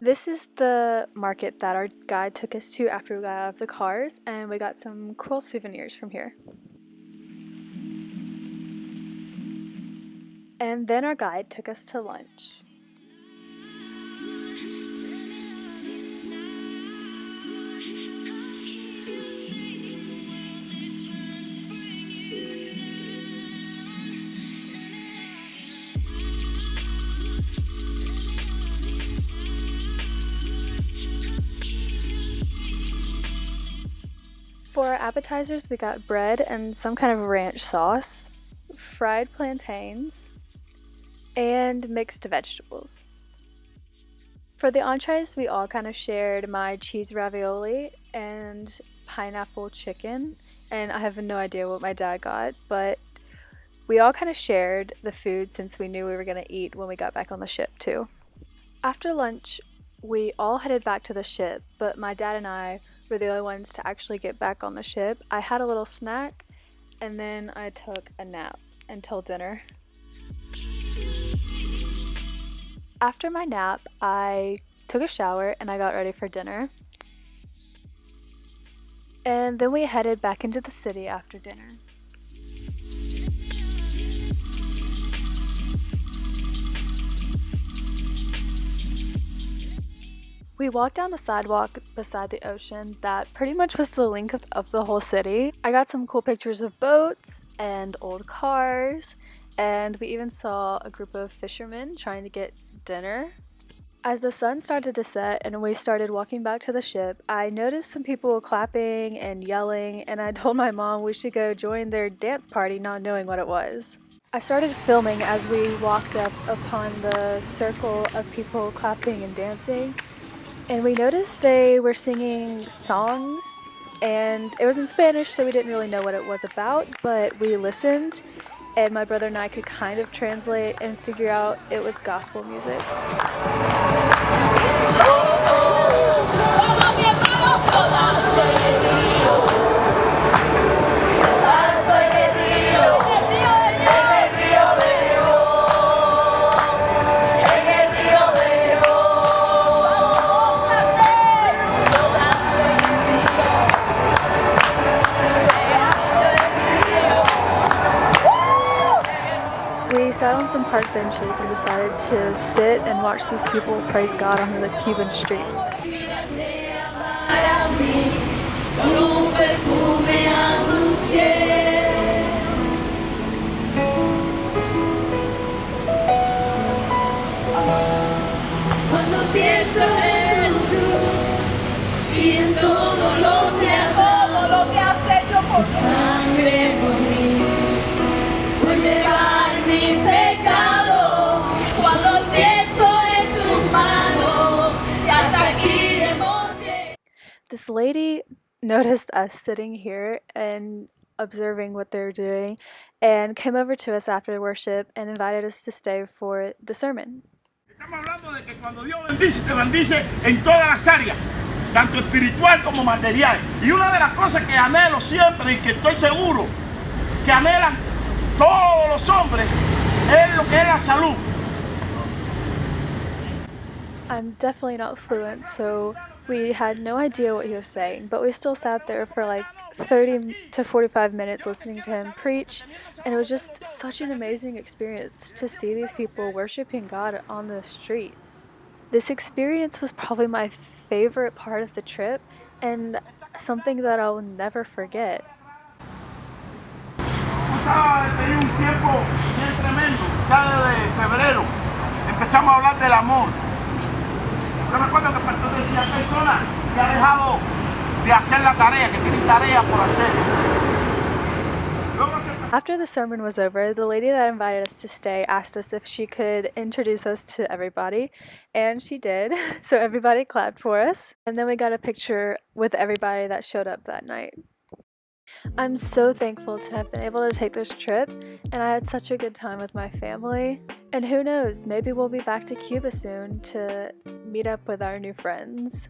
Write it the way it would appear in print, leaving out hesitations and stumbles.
This is the market that our guide took us to after we got out of the cars, and we got some cool souvenirs from here. And then our guide took us to lunch. For our appetizers, we got bread and some kind of ranch sauce, fried plantains, and mixed vegetables. For the entrees, we all kind of shared my cheese ravioli and pineapple chicken, and I have no idea what my dad got, but we all kind of shared the food since we knew we were going to eat when we got back on the ship too. After lunch, we all headed back to the ship, but my dad and I were the only ones to actually get back on the ship. I had a little snack, and then I took a nap until dinner. After my nap, I took a shower and I got ready for dinner. And then we headed back into the city after dinner. We walked down the sidewalk beside the ocean that pretty much was the length of the whole city. I got some cool pictures of boats and old cars, and we even saw a group of fishermen trying to get dinner. As the sun started to set and we started walking back to the ship, I noticed some people clapping and yelling, and I told my mom we should go join their dance party, not knowing what it was. I started filming as we walked up upon the circle of people clapping and dancing, and we noticed they were singing songs, and it was in Spanish, so we didn't really know what it was about, but we listened, and my brother and I could kind of translate and figure out it was gospel music. We sat on some park benches and decided to sit and watch these people praise God on the Cuban streets. This lady noticed us sitting here and observing what they're doing and came over to us after worship and invited us to stay for the sermon. Estamos hablando de que cuando Dios bendice, te bendice en todas las áreas, tanto espiritual como material. Y una de las cosas que anhelo siempre y que estoy seguro que anhelan todos los hombres es lo que es la salud. I'm definitely not fluent, so we had no idea what he was saying, but we still sat there for like 30 to 45 minutes listening to him preach, and it was just such an amazing experience to see these people worshiping God on the streets. This experience was probably my favorite part of the trip, and something that I'll never forget. Estaba tenía un tiempo bien tremendo, ya desde febrero empezamos a hablar del amor. Yo recuerdo que el pastor decía, persona que ha dejado de hacer la tarea, que tiene tarea por hacer. After the sermon was over, the lady that invited us to stay asked us if she could introduce us to everybody, and she did, so everybody clapped for us, and then we got a picture with everybody that showed up that night. I'm so thankful to have been able to take this trip, and I had such a good time with my family. And who knows, maybe we'll be back to Cuba soon to meet up with our new friends.